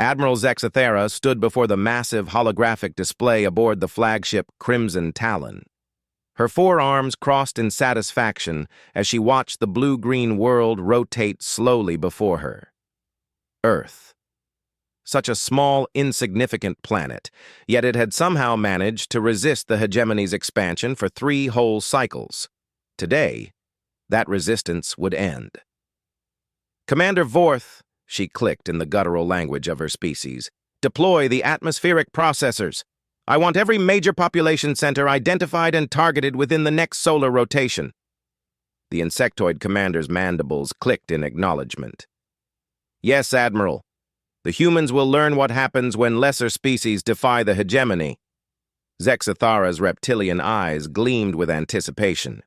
Admiral Zexathera stood before the massive holographic display aboard the flagship Crimson Talon. Her forearms crossed in satisfaction as she watched the blue-green world rotate slowly before her. Earth. Such a small, insignificant planet, yet it had somehow managed to resist the hegemony's expansion for 3 whole cycles. Today, that resistance would end. "Commander Vorth," she clicked in the guttural language of her species, "deploy the atmospheric processors. I want every major population center identified and targeted within the next solar rotation." The insectoid commander's mandibles clicked in acknowledgement. "Yes, Admiral. The humans will learn what happens when lesser species defy the hegemony." Zexathara's reptilian eyes gleamed with anticipation.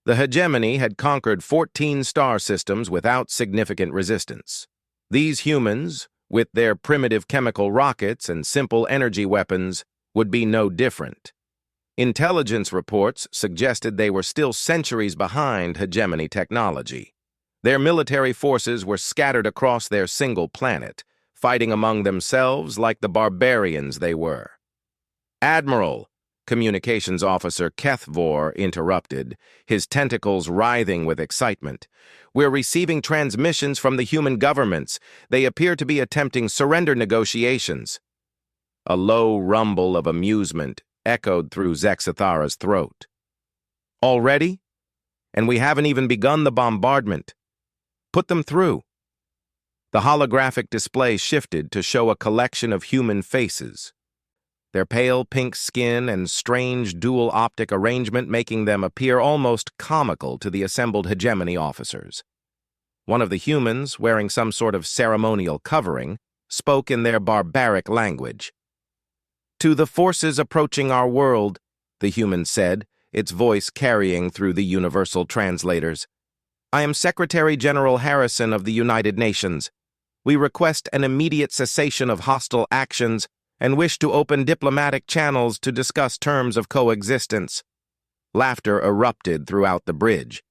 The hegemony had conquered 14 star systems without significant resistance. These humans, with their primitive chemical rockets and simple energy weapons, would be no different. Intelligence reports suggested they were still centuries behind hegemony technology. Their military forces were scattered across their single planet, fighting among themselves like the barbarians they were. "Admiral," Communications Officer Kethvor interrupted, his tentacles writhing with excitement. "We're receiving transmissions from the human governments. They appear to be attempting surrender negotiations." A low rumble of amusement echoed through Zexathara's throat. "Already? And we haven't even begun the bombardment. Put them through." The holographic display shifted to show a collection of human faces, their pale pink skin and strange dual optic arrangement making them appear almost comical to the assembled hegemony officers. One of the humans, wearing some sort of ceremonial covering, spoke in their barbaric language. "To the forces approaching our world," the human said, its voice carrying through the universal translators. "I am Secretary General Harrison of the United Nations. We request an immediate cessation of hostile actions and wish to open diplomatic channels to discuss terms of coexistence." Laughter erupted throughout the bridge.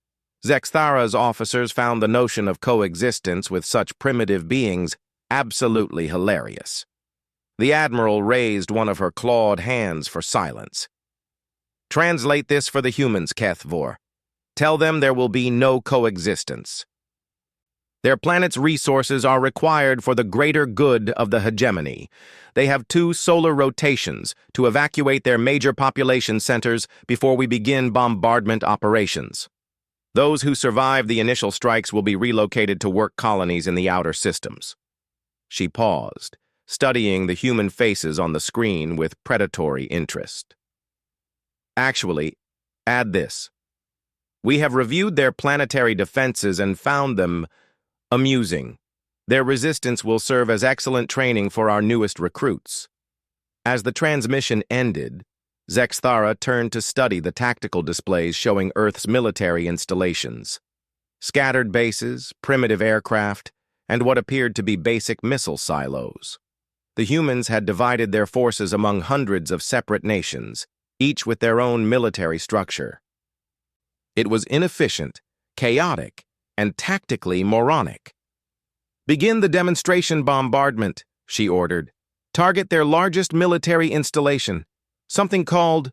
Zexathara's officers found the notion of coexistence with such primitive beings absolutely hilarious. The Admiral raised one of her clawed hands for silence. "Translate this for the humans, Kethvor. Tell them there will be no coexistence. Their planet's resources are required for the greater good of the hegemony. They have 2 solar rotations to evacuate their major population centers before we begin bombardment operations. Those who survive the initial strikes will be relocated to work colonies in the outer systems." She paused, studying the human faces on the screen with predatory interest. "Actually, add this. We have reviewed their planetary defenses and found them amusing. Their resistance will serve as excellent training for our newest recruits." As the transmission ended, Zexathara turned to study the tactical displays showing Earth's military installations. Scattered bases, primitive aircraft, and what appeared to be basic missile silos. The humans had divided their forces among hundreds of separate nations, each with their own military structure. It was inefficient, chaotic, and tactically moronic. "Begin the demonstration bombardment," she ordered. "Target their largest military installation, something called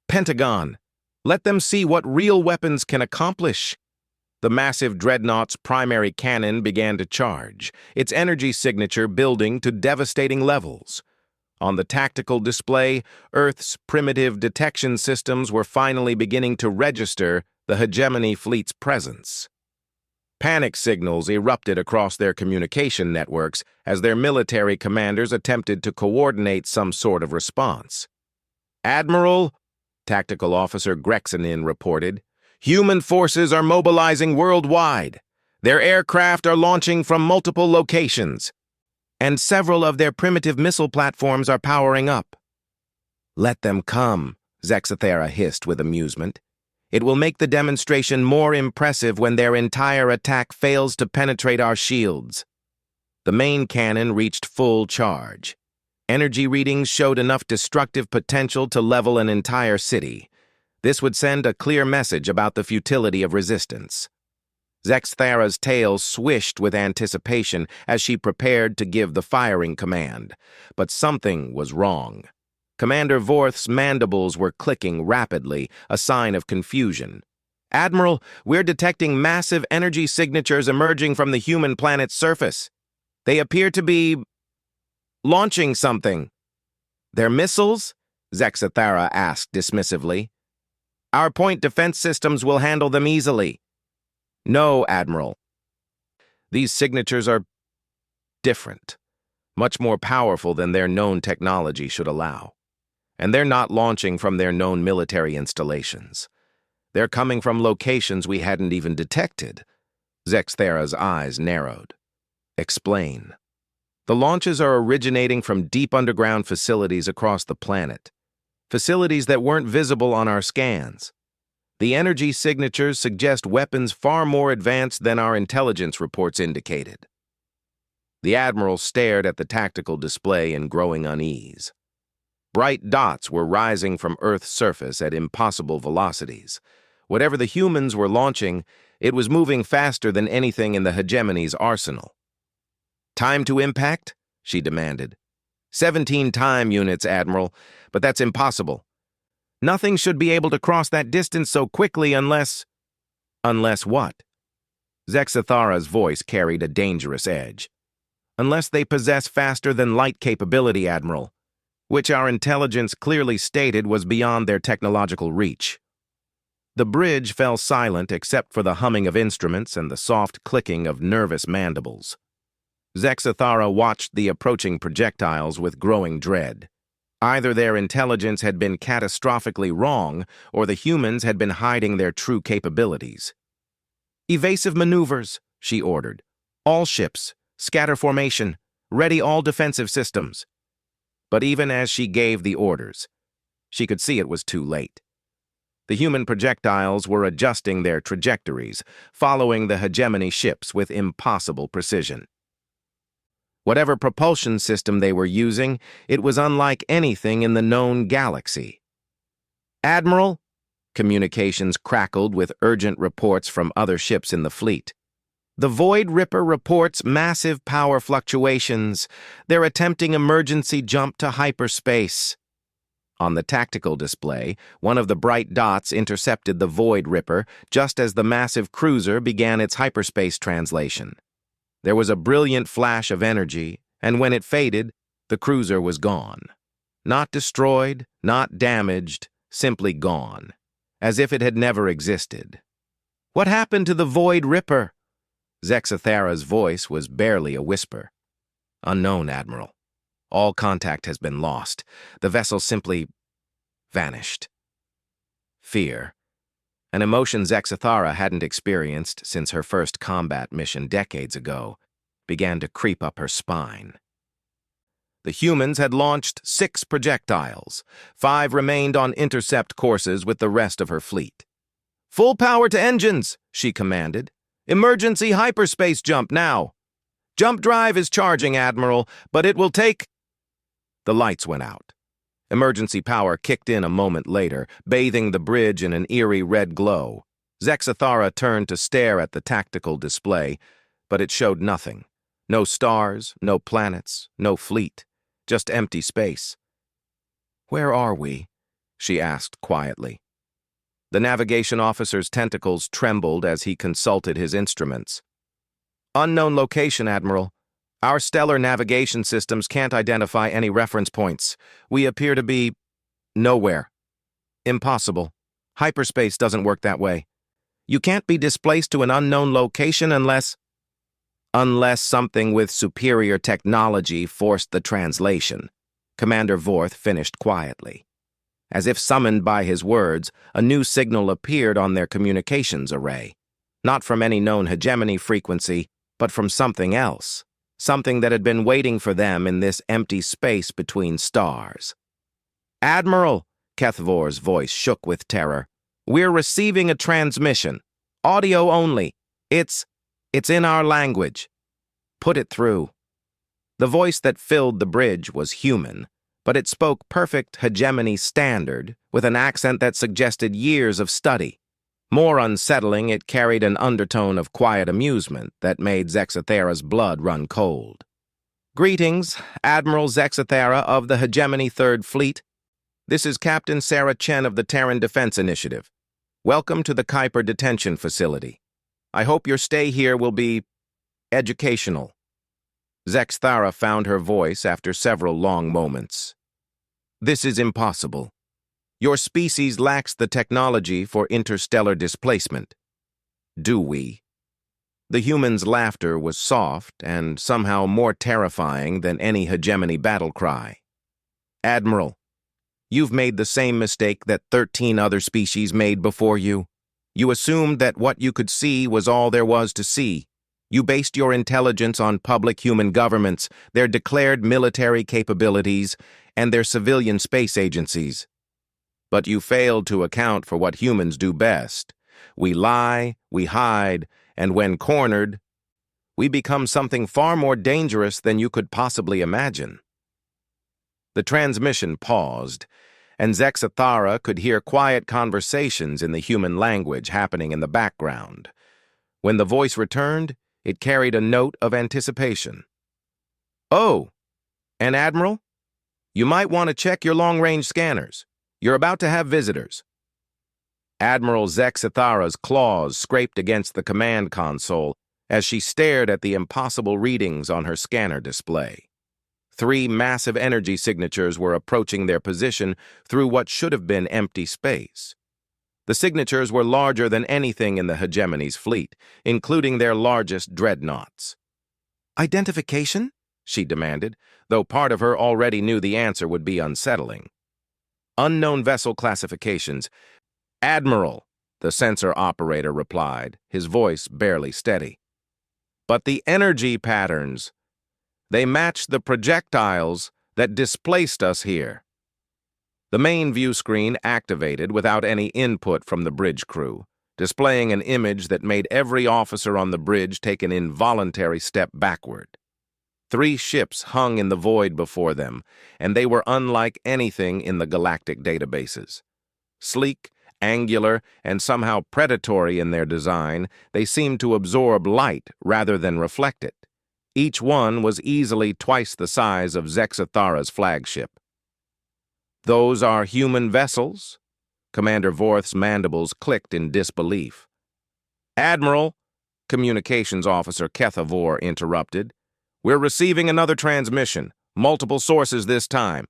Pentagon. Let them see what real weapons can accomplish." The massive dreadnought's primary cannon began to charge, its energy signature building to devastating levels. On the tactical display, Earth's primitive detection systems were finally beginning to register the hegemony fleet's presence. Panic signals erupted across their communication networks as their military commanders attempted to coordinate some sort of response. "Admiral," Tactical Officer Grexanin reported, "human forces are mobilizing worldwide. Their aircraft are launching from multiple locations, and several of their primitive missile platforms are powering up." "Let them come," Zexathara hissed with amusement. "It will make the demonstration more impressive when their entire attack fails to penetrate our shields." The main cannon reached full charge. Energy readings showed enough destructive potential to level an entire city. This would send a clear message about the futility of resistance. Zexthara's tail swished with anticipation as she prepared to give the firing command. But something was wrong. Commander Vorth's mandibles were clicking rapidly, a sign of confusion. "Admiral, we're detecting massive energy signatures emerging from the human planet's surface. They appear to be launching something." "They're missiles?" Zexthara asked dismissively. "Our point defense systems will handle them easily." "No, Admiral. These signatures are different, much more powerful than their known technology should allow. And they're not launching from their known military installations. They're coming from locations we hadn't even detected." Zexthara's eyes narrowed. "Explain." "The launches are originating from deep underground facilities across the planet. Facilities that weren't visible on our scans. The energy signatures suggest weapons far more advanced than our intelligence reports indicated." The Admiral stared at the tactical display in growing unease. Bright dots were rising from Earth's surface at impossible velocities. Whatever the humans were launching, it was moving faster than anything in the hegemony's arsenal. "Time to impact?" she demanded. 17 time units, Admiral, but that's impossible. Nothing should be able to cross that distance so quickly unless... Unless what? Zexthara's voice carried a dangerous edge. "Unless they possess faster-than-light capability, Admiral, which our intelligence clearly stated was beyond their technological reach." The bridge fell silent except for the humming of instruments and the soft clicking of nervous mandibles. Zexthara watched the approaching projectiles with growing dread. Either their intelligence had been catastrophically wrong, or the humans had been hiding their true capabilities. "Evasive maneuvers," she ordered. "All ships, scatter formation, ready all defensive systems." But even as she gave the orders, she could see it was too late. The human projectiles were adjusting their trajectories, following the hegemony ships with impossible precision. Whatever propulsion system they were using, it was unlike anything in the known galaxy. "Admiral," communications crackled with urgent reports from other ships in the fleet. "The Void Ripper reports massive power fluctuations. They're attempting emergency jump to hyperspace." On the tactical display, one of the bright dots intercepted the Void Ripper just as the massive cruiser began its hyperspace translation. There was a brilliant flash of energy, and when it faded, the cruiser was gone. Not destroyed, not damaged, simply gone, as if it had never existed. "What happened to the Void Ripper?" Zexthara's voice was barely a whisper. "Unknown, Admiral. All contact has been lost. The vessel simply vanished." Fear, an emotion Zexthara hadn't experienced since her first combat mission decades ago, began to creep up her spine. The humans had launched 6 projectiles. 5 remained on intercept courses with the rest of her fleet. "Full power to engines," she commanded. "Emergency hyperspace jump now." "Jump drive is charging, Admiral, but it will take..." The lights went out. Emergency power kicked in a moment later, bathing the bridge in an eerie red glow. Zexthara turned to stare at the tactical display, but it showed nothing. No stars, no planets, no fleet, just empty space. "Where are we?" she asked quietly. The navigation officer's tentacles trembled as he consulted his instruments. "Unknown location, Admiral. Our stellar navigation systems can't identify any reference points. We appear to be... nowhere. Impossible. Hyperspace doesn't work that way. You can't be displaced to an unknown location unless something with superior technology forced the translation," Commander Vorth finished quietly. As if summoned by his words, a new signal appeared on their communications array. Not from any known hegemony frequency, but from something else. Something that had been waiting for them in this empty space between stars. "Admiral," Kethvor's voice shook with terror, "we're receiving a transmission. Audio only. It's in our language. Put it through." The voice that filled the bridge was human, but it spoke perfect hegemony standard with an accent that suggested years of study. More unsettling, it carried an undertone of quiet amusement that made Zexathera's blood run cold. "Greetings, Admiral Zexathera of the Hegemony Third Fleet. This is Captain Sarah Chen of the Terran Defense Initiative. Welcome to the Kuiper Detention Facility. I hope your stay here will be educational." Zexathera found her voice after several long moments. "This is impossible. Your species lacks the technology for interstellar displacement. Do we?" The human's laughter was soft and somehow more terrifying than any hegemony battle cry. "Admiral, you've made the same mistake that 13 other species made before you. You assumed that what you could see was all there was to see. You based your intelligence on public human governments, their declared military capabilities, and their civilian space agencies. But you failed to account for what humans do best. We lie, we hide, and when cornered, we become something far more dangerous than you could possibly imagine." The transmission paused, and Zexathera could hear quiet conversations in the human language happening in the background. When the voice returned, it carried a note of anticipation. "Oh, and Admiral, you might want to check your long-range scanners. You're about to have visitors." Admiral Zexathera's claws scraped against the command console as she stared at the impossible readings on her scanner display. 3 massive energy signatures were approaching their position through what should have been empty space. The signatures were larger than anything in the Hegemony's fleet, including their largest dreadnoughts. "Identification?" she demanded, though part of her already knew the answer would be unsettling. "Unknown vessel classifications. Admiral," the sensor operator replied, his voice barely steady. "But the energy patterns, they match the projectiles that displaced us here." The main view screen activated without any input from the bridge crew, displaying an image that made every officer on the bridge take an involuntary step backward. 3 ships hung in the void before them, and they were unlike anything in the galactic databases. Sleek, angular, and somehow predatory in their design, they seemed to absorb light rather than reflect it. Each one was easily twice the size of Zexathera's flagship. "Those are human vessels?" Commander Vorth's mandibles clicked in disbelief. "Admiral," Communications Officer Kethavor interrupted, "we're receiving another transmission, multiple sources this time.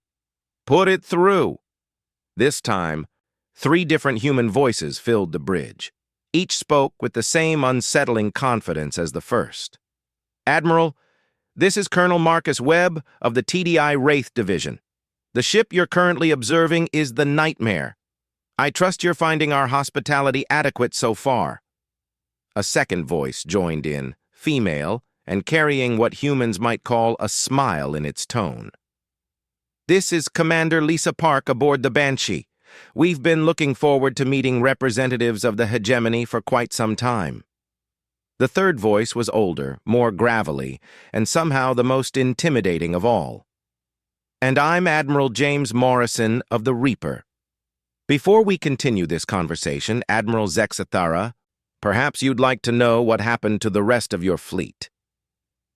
Put it through." This time, 3 different human voices filled the bridge. Each spoke with the same unsettling confidence as the first. "Admiral, this is Colonel Marcus Webb of the TDI Wraith Division. The ship you're currently observing is the Nightmare. I trust you're finding our hospitality adequate so far." A second voice joined in, female, and carrying what humans might call a smile in its tone. "This is Commander Lisa Park aboard the Banshee. We've been looking forward to meeting representatives of the Hegemony for quite some time." The third voice was older, more gravelly, and somehow the most intimidating of all. "And I'm Admiral James Morrison of the Reaper. Before we continue this conversation, Admiral Zexathera, perhaps you'd like to know what happened to the rest of your fleet."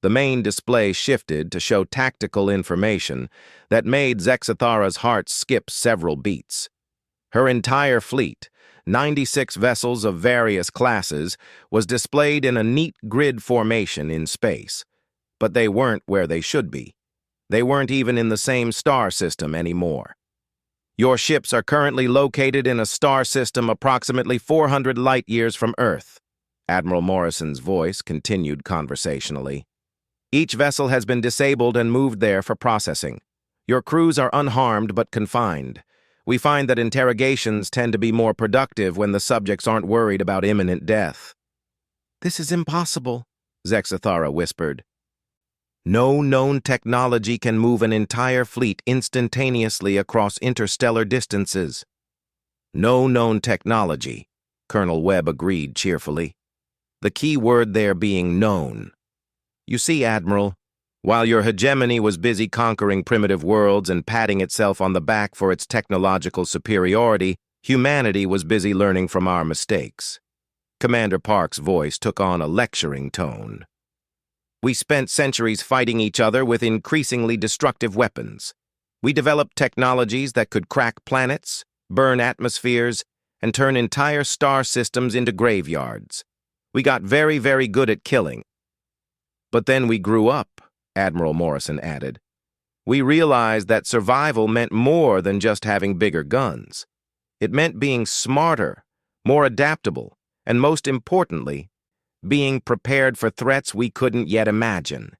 The main display shifted to show tactical information that made Zexathera's heart skip several beats. Her entire fleet, 96 vessels of various classes, was displayed in a neat grid formation in space. But they weren't where they should be. They weren't even in the same star system anymore. "Your ships are currently located in a star system approximately 400 light-years from Earth," Admiral Morrison's voice continued conversationally. "Each vessel has been disabled and moved there for processing. Your crews are unharmed but confined. We find that interrogations tend to be more productive when the subjects aren't worried about imminent death." "This is impossible," Zexathera whispered. "No known technology can move an entire fleet instantaneously across interstellar distances." "No known technology," Colonel Webb agreed cheerfully. The key word there being known. "You see, Admiral, while your hegemony was busy conquering primitive worlds and patting itself on the back for its technological superiority, Humanity was busy learning from our mistakes. Commander Park's voice took on a lecturing tone. We spent centuries fighting each other with increasingly destructive weapons. We developed technologies that could crack planets, burn atmospheres, and turn entire star systems into graveyards. We got very, very good at killing. But then we grew up, Admiral Morrison added. We realized that survival meant more than just having bigger guns. It meant being smarter, more adaptable, and most importantly, being prepared for threats we couldn't yet imagine.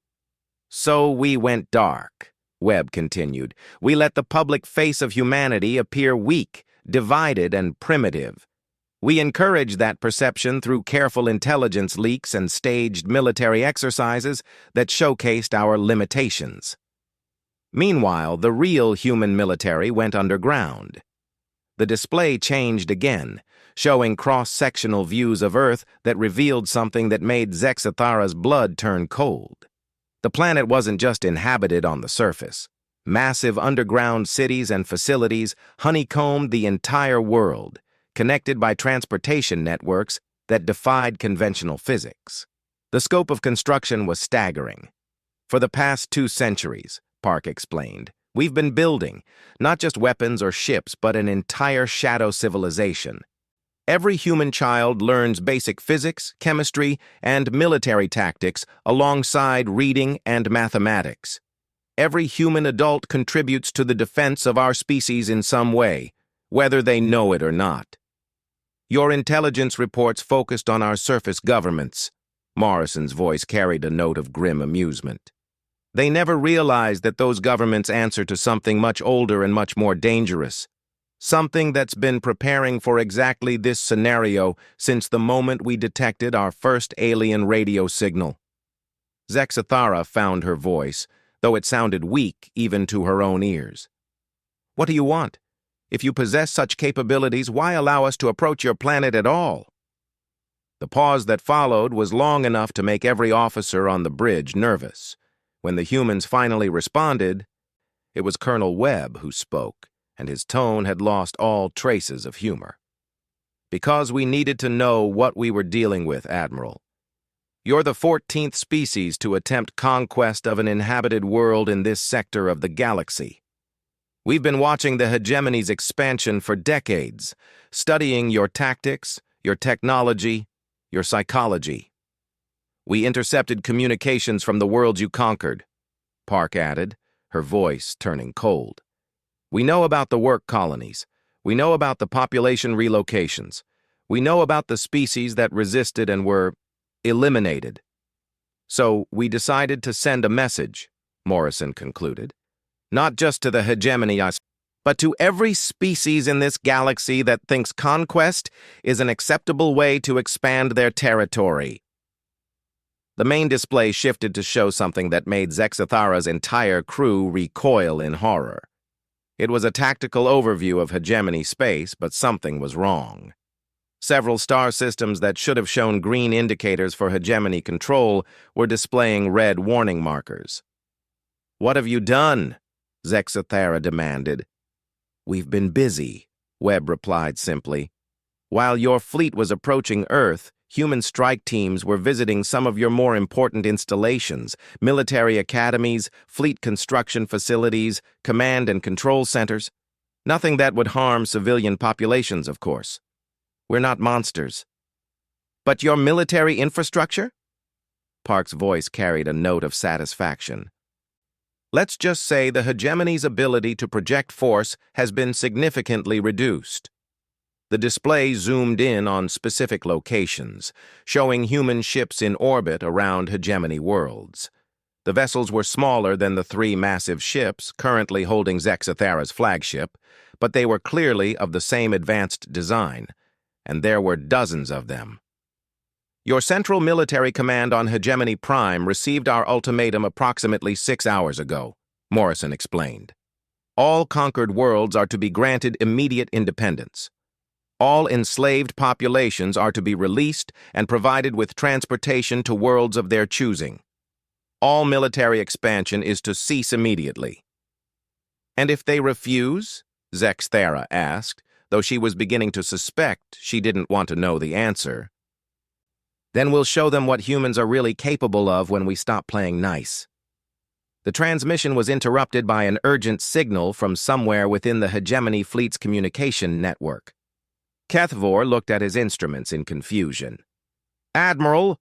So we went dark, Webb continued. We let the public face of humanity appear weak, divided, and primitive. We encouraged that perception through careful intelligence leaks and staged military exercises that showcased our limitations. Meanwhile, the real human military went underground. The display changed again, showing cross-sectional views of Earth that revealed something that made Zexathara's blood turn cold. The planet wasn't just inhabited on the surface. Massive underground cities and facilities honeycombed the entire world, connected by transportation networks that defied conventional physics. The scope of construction was staggering. For the past 2 centuries, Park explained, we've been building, not just weapons or ships, but an entire shadow civilization. Every human child learns basic physics, chemistry, and military tactics alongside reading and mathematics. Every human adult contributes to the defense of our species in some way, whether they know it or not. Your intelligence reports focused on our surface governments. Morrison's voice carried a note of grim amusement. They never realized that those governments answer to something much older and much more dangerous. Something that's been preparing for exactly this scenario since the moment we detected our first alien radio signal. Zexathara found her voice, though it sounded weak even to her own ears. What do you want? If you possess such capabilities, why allow us to approach your planet at all? The pause that followed was long enough to make every officer on the bridge nervous. When the humans finally responded, it was Colonel Webb who spoke, and his tone had lost all traces of humor. Because we needed to know what we were dealing with, Admiral. You're the 14th species to attempt conquest of an inhabited world in this sector of the galaxy. We've been watching the hegemony's expansion for decades, studying your tactics, your technology, your psychology. We intercepted communications from the worlds you conquered, Park added, her voice turning cold. We know about the work colonies. We know about the population relocations. We know about the species that resisted and were eliminated. So we decided to send a message, Morrison concluded, not just to the hegemony, but to every species in this galaxy that thinks conquest is an acceptable way to expand their territory. The main display shifted to show something that made Zexathara's entire crew recoil in horror. It was a tactical overview of hegemony space, but something was wrong. Several star systems that should have shown green indicators for hegemony control were displaying red warning markers. "What have you done?" Zexathara demanded. "We've been busy," Webb replied simply. "While your fleet was approaching Earth, human strike teams were visiting some of your more important installations, military academies, fleet construction facilities, command and control centers. Nothing that would harm civilian populations, of course. We're not monsters." "But your military infrastructure?" Park's voice carried a note of satisfaction. "Let's just say the hegemony's ability to project force has been significantly reduced." The display zoomed in on specific locations, showing human ships in orbit around hegemony worlds. The vessels were smaller than the 3 massive ships currently holding Zexathara's flagship, but they were clearly of the same advanced design, and there were dozens of them. "Your Central Military Command on Hegemony Prime received our ultimatum approximately 6 hours ago," Morrison explained. "All conquered worlds are to be granted immediate independence. All enslaved populations are to be released and provided with transportation to worlds of their choosing. All military expansion is to cease immediately." "And if they refuse?" Zexathara asked, though she was beginning to suspect she didn't want to know the answer. Then we'll show them what humans are really capable of when we stop playing nice. The transmission was interrupted by an urgent signal from somewhere within the Hegemony Fleet's communication network. Kethvor looked at his instruments in confusion. "Admiral,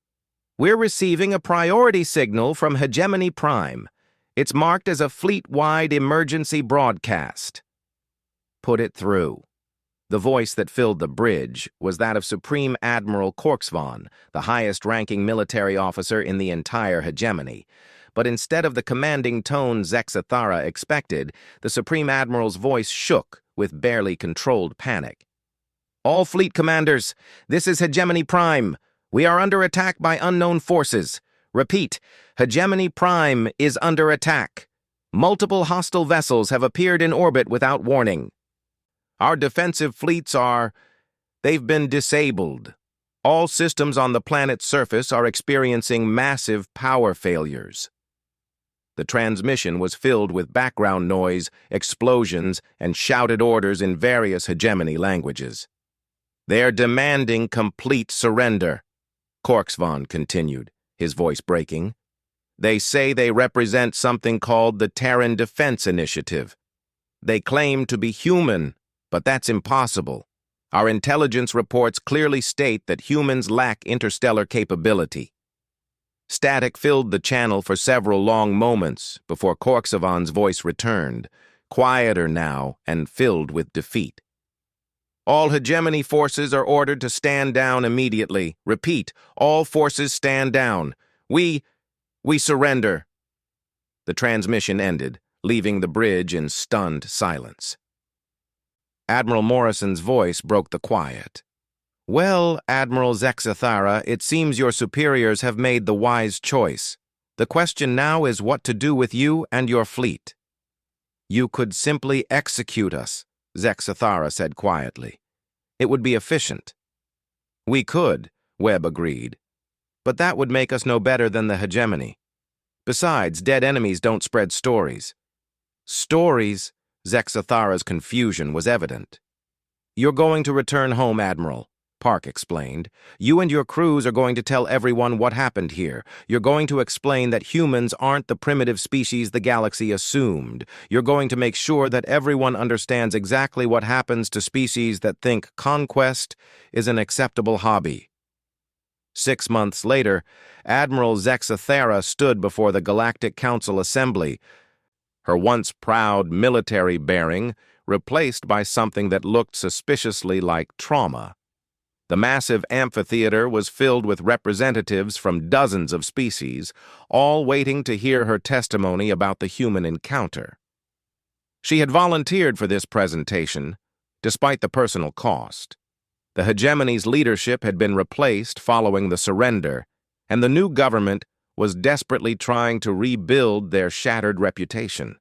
we're receiving a priority signal from Hegemony Prime. It's marked as a fleet-wide emergency broadcast." "Put it through." The voice that filled the bridge was that of Supreme Admiral Korksvon, the highest-ranking military officer in the entire Hegemony. But instead of the commanding tone Zexathara expected, the Supreme Admiral's voice shook with barely controlled panic. "All fleet commanders, this is Hegemony Prime. We are under attack by unknown forces. Repeat, Hegemony Prime is under attack. Multiple hostile vessels have appeared in orbit without warning. Our defensive fleets they've been disabled. All systems on the planet's surface are experiencing massive power failures." The transmission was filled with background noise, explosions, and shouted orders in various Hegemony languages. "They're demanding complete surrender," Korksvon continued, his voice breaking. "They say they represent something called the Terran Defense Initiative. They claim to be human, but that's impossible. Our intelligence reports clearly state that humans lack interstellar capability." Static filled the channel for several long moments before Korksvon's voice returned, quieter now and filled with defeat. "All Hegemony forces are ordered to stand down immediately. Repeat, all forces stand down. We surrender." The transmission ended, leaving the bridge in stunned silence. Admiral Morrison's voice broke the quiet. "Well, Admiral Zexathara, it seems your superiors have made the wise choice. The question now is what to do with you and your fleet." "You could simply execute us," Zexathara said quietly. "It would be efficient." "We could," Webb agreed. "But that would make us no better than the Hegemony. Besides, dead enemies don't spread stories." "Stories?" Zexathara's confusion was evident. "You're going to return home, Admiral," Park explained. "You and your crews are going to tell everyone what happened here. You're going to explain that humans aren't the primitive species the galaxy assumed. You're going to make sure that everyone understands exactly what happens to species that think conquest is an acceptable hobby." 6 months later, Admiral Zexathara stood before the Galactic Council Assembly, her once proud military bearing replaced by something that looked suspiciously like trauma. The massive amphitheater was filled with representatives from dozens of species, all waiting to hear her testimony about the human encounter. She had volunteered for this presentation, despite the personal cost. The Hegemony's leadership had been replaced following the surrender, and the new government was desperately trying to rebuild their shattered reputation.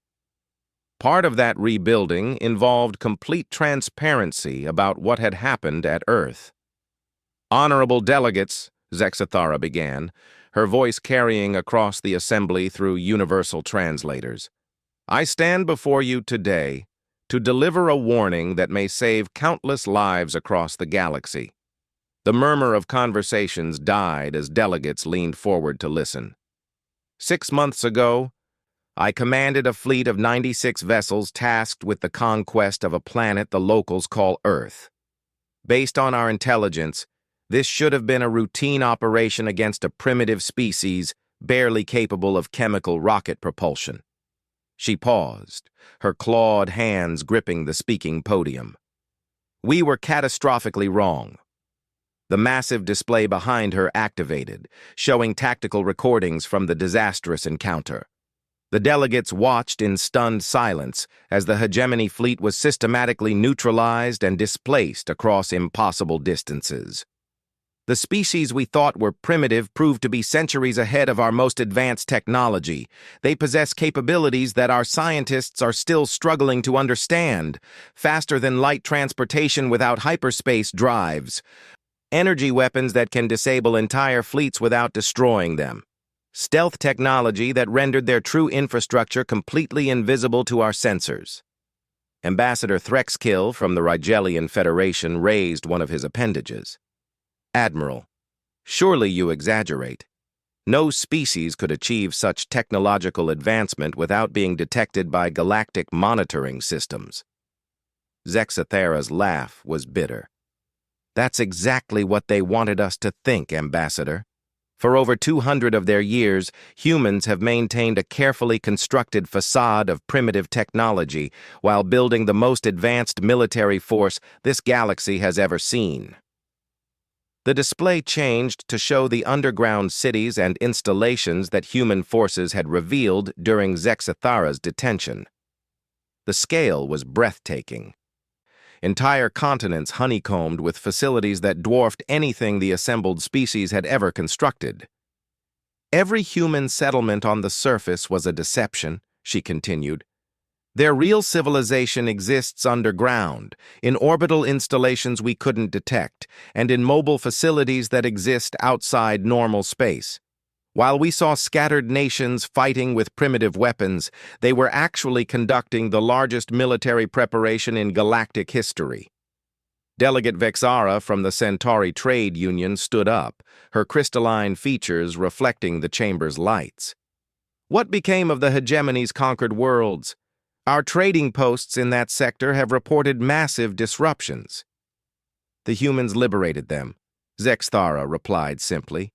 Part of that rebuilding involved complete transparency about what had happened at Earth. "Honorable delegates," Zexathara began, her voice carrying across the assembly through universal translators, "I stand before you today to deliver a warning that may save countless lives across the galaxy." The murmur of conversations died as delegates leaned forward to listen. 6 months ago, I commanded a fleet of 96 vessels tasked with the conquest of a planet the locals call Earth. Based on our intelligence, this should have been a routine operation against a primitive species barely capable of chemical rocket propulsion. She paused, her clawed hands gripping the speaking podium. We were catastrophically wrong. The massive display behind her activated, showing tactical recordings from the disastrous encounter. The delegates watched in stunned silence as the Hegemony fleet was systematically neutralized and displaced across impossible distances. The species we thought were primitive proved to be centuries ahead of our most advanced technology. They possess capabilities that our scientists are still struggling to understand. Faster than light transportation without hyperspace drives. Energy weapons that can disable entire fleets without destroying them. Stealth technology that rendered their true infrastructure completely invisible to our sensors. Ambassador Threxkill from the Rigelian Federation raised one of his appendages. Admiral, surely you exaggerate. No species could achieve such technological advancement without being detected by galactic monitoring systems. Zexathera's laugh was bitter. That's exactly what they wanted us to think, Ambassador. For over 200 of their years, humans have maintained a carefully constructed facade of primitive technology while building the most advanced military force this galaxy has ever seen. The display changed to show the underground cities and installations that human forces had revealed during Zexathera's detention. The scale was breathtaking. Entire continents honeycombed with facilities that dwarfed anything the assembled species had ever constructed. Every human settlement on the surface was a deception, she continued. Their real civilization exists underground, in orbital installations we couldn't detect, and in mobile facilities that exist outside normal space. While we saw scattered nations fighting with primitive weapons, they were actually conducting the largest military preparation in galactic history. Delegate Vexara from the Centauri Trade Union stood up, her crystalline features reflecting the chamber's lights. What became of the hegemony's conquered worlds? Our trading posts in that sector have reported massive disruptions. The humans liberated them, Zexathera replied simply.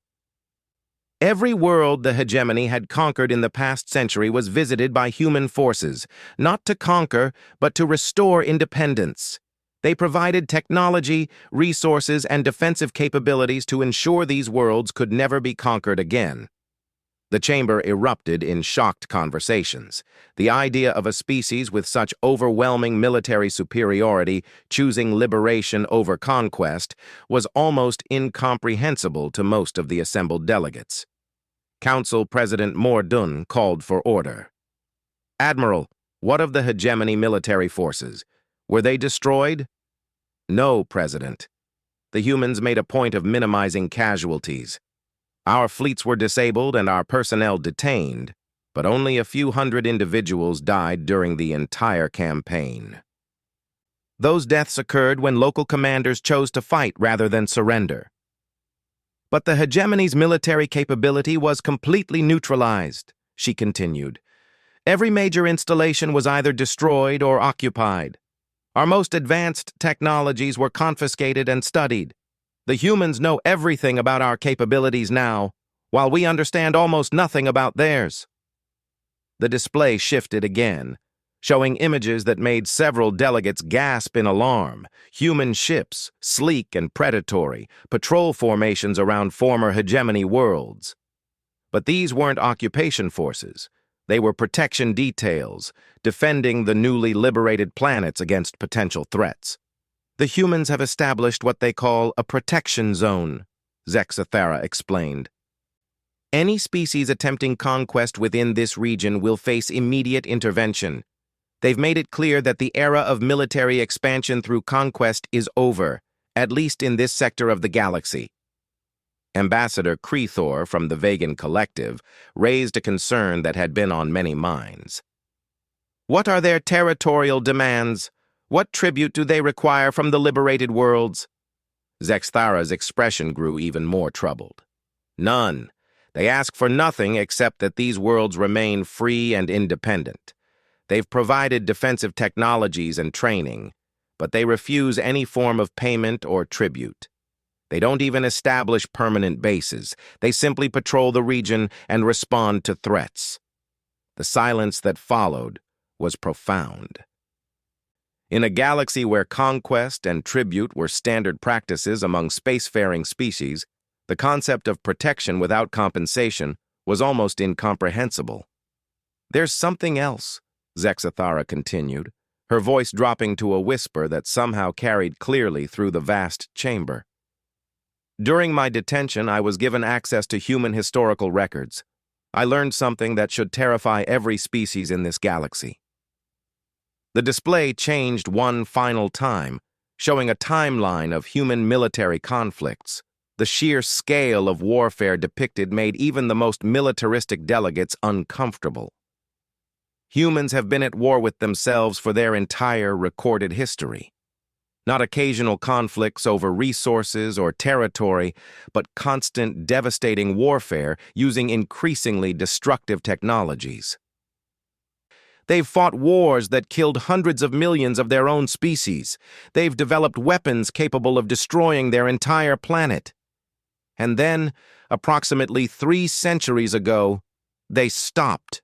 Every world the hegemony had conquered in the past century was visited by human forces, not to conquer, but to restore independence. They provided technology, resources, and defensive capabilities to ensure these worlds could never be conquered again. The chamber erupted in shocked conversations. The idea of a species with such overwhelming military superiority choosing liberation over conquest was almost incomprehensible to most of the assembled delegates. Council President Mordun called for order. Admiral, what of the hegemony military forces? Were they destroyed? No, President. The humans made a point of minimizing casualties. Our fleets were disabled and our personnel detained, but only a few hundred individuals died during the entire campaign. Those deaths occurred when local commanders chose to fight rather than surrender. But the hegemony's military capability was completely neutralized, she continued. Every major installation was either destroyed or occupied. Our most advanced technologies were confiscated and studied. The humans know everything about our capabilities now, while we understand almost nothing about theirs. The display shifted again, showing images that made several delegates gasp in alarm. Human ships, sleek and predatory, patrol formations around former hegemony worlds. But these weren't occupation forces. They were protection details, defending the newly liberated planets against potential threats. The humans have established what they call a protection zone, Zexathera explained. Any species attempting conquest within this region will face immediate intervention. They've made it clear that the era of military expansion through conquest is over, at least in this sector of the galaxy. Ambassador Krethor from the Vegan Collective raised a concern that had been on many minds. What are their territorial demands? What tribute do they require from the liberated worlds? Zexathera's expression grew even more troubled. None. They ask for nothing except that these worlds remain free and independent. They've provided defensive technologies and training, but they refuse any form of payment or tribute. They don't even establish permanent bases. They simply patrol the region and respond to threats. The silence that followed was profound. In a galaxy where conquest and tribute were standard practices among spacefaring species, the concept of protection without compensation was almost incomprehensible. There's something else, Zexathera continued, her voice dropping to a whisper that somehow carried clearly through the vast chamber. During my detention, I was given access to human historical records. I learned something that should terrify every species in this galaxy. The display changed one final time, showing a timeline of human military conflicts. The sheer scale of warfare depicted made even the most militaristic delegates uncomfortable. Humans have been at war with themselves for their entire recorded history. Not occasional conflicts over resources or territory, but constant, devastating warfare using increasingly destructive technologies. They've fought wars that killed hundreds of millions of their own species. They've developed weapons capable of destroying their entire planet. And then, approximately 3 centuries ago, they stopped.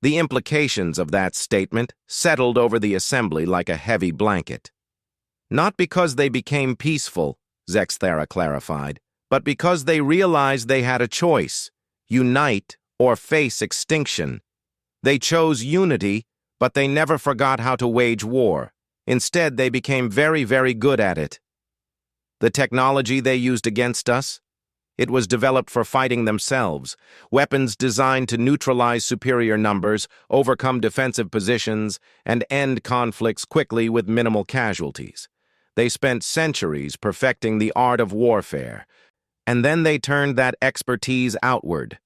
The implications of that statement settled over the assembly like a heavy blanket. Not because they became peaceful, Zexthera clarified, but because they realized they had a choice: unite or face extinction. They chose unity, but they never forgot how to wage war. Instead, they became very, very good at it. The technology they used against us? It was developed for fighting themselves, weapons designed to neutralize superior numbers, overcome defensive positions, and end conflicts quickly with minimal casualties. They spent centuries perfecting the art of warfare, and then they turned that expertise outward.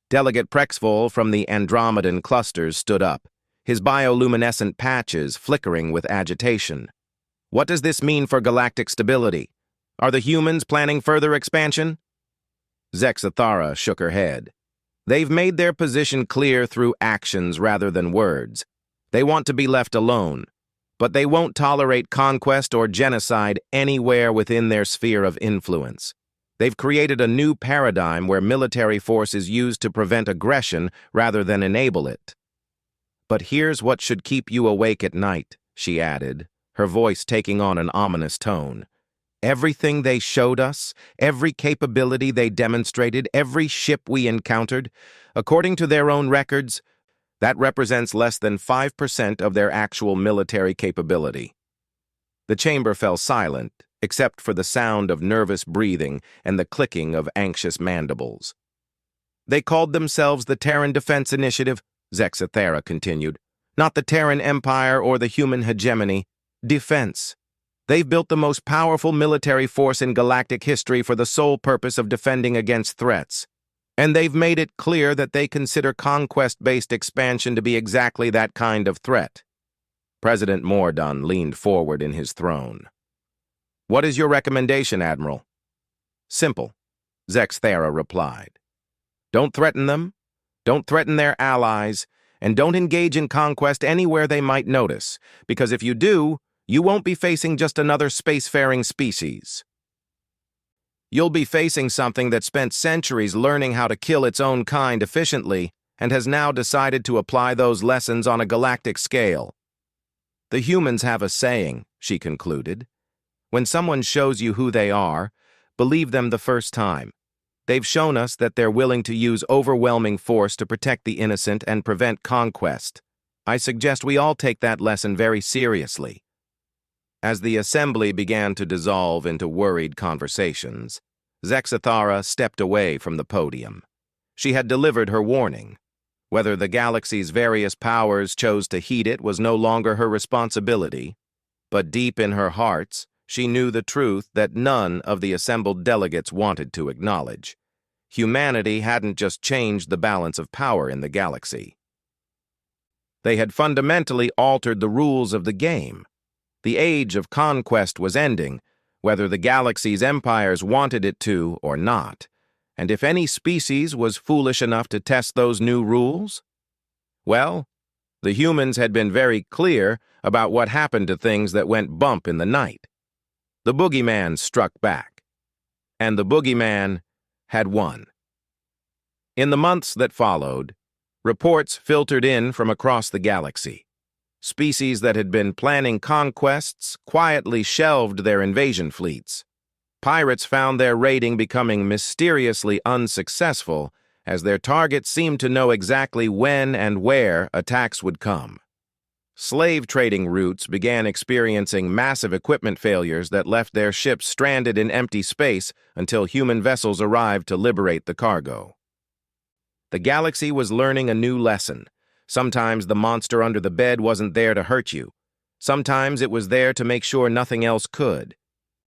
Delegate Prexvol from the Andromedan clusters stood up, his bioluminescent patches flickering with agitation. What does this mean for galactic stability? Are the humans planning further expansion? Zexthera shook her head. They've made their position clear through actions rather than words. They want to be left alone, but they won't tolerate conquest or genocide anywhere within their sphere of influence. They've created a new paradigm where military force is used to prevent aggression rather than enable it. But here's what should keep you awake at night, she added, her voice taking on an ominous tone. Everything they showed us, every capability they demonstrated, every ship we encountered, according to their own records, that represents less than 5% of their actual military capability. The chamber fell silent, except for the sound of nervous breathing and the clicking of anxious mandibles. They called themselves the Terran Defense Initiative, Zexthera continued. Not the Terran Empire or the human hegemony. Defense. They've built the most powerful military force in galactic history for the sole purpose of defending against threats. And they've made it clear that they consider conquest-based expansion to be exactly that kind of threat. President Mordon leaned forward in his throne. What is your recommendation, Admiral? Simple, Zexthera replied. Don't threaten them, don't threaten their allies, and don't engage in conquest anywhere they might notice, because if you do, you won't be facing just another spacefaring species. You'll be facing something that spent centuries learning how to kill its own kind efficiently and has now decided to apply those lessons on a galactic scale. The humans have a saying, she concluded. When someone shows you who they are, believe them the first time. They've shown us that they're willing to use overwhelming force to protect the innocent and prevent conquest. I suggest we all take that lesson very seriously. As the assembly began to dissolve into worried conversations, Zexthera stepped away from the podium. She had delivered her warning. Whether the galaxy's various powers chose to heed it was no longer her responsibility, but deep in her hearts, she knew the truth that none of the assembled delegates wanted to acknowledge. Humanity hadn't just changed the balance of power in the galaxy. They had fundamentally altered the rules of the game. The age of conquest was ending, whether the galaxy's empires wanted it to or not. And if any species was foolish enough to test those new rules, well, the humans had been very clear about what happened to things that went bump in the night. The boogeyman struck back, and the boogeyman had won. In the months that followed, reports filtered in from across the galaxy. Species that had been planning conquests quietly shelved their invasion fleets. Pirates found their raiding becoming mysteriously unsuccessful as their targets seemed to know exactly when and where attacks would come. Slave trading routes began experiencing massive equipment failures that left their ships stranded in empty space until human vessels arrived to liberate the cargo. The galaxy was learning a new lesson. Sometimes the monster under the bed wasn't there to hurt you. Sometimes it was there to make sure nothing else could.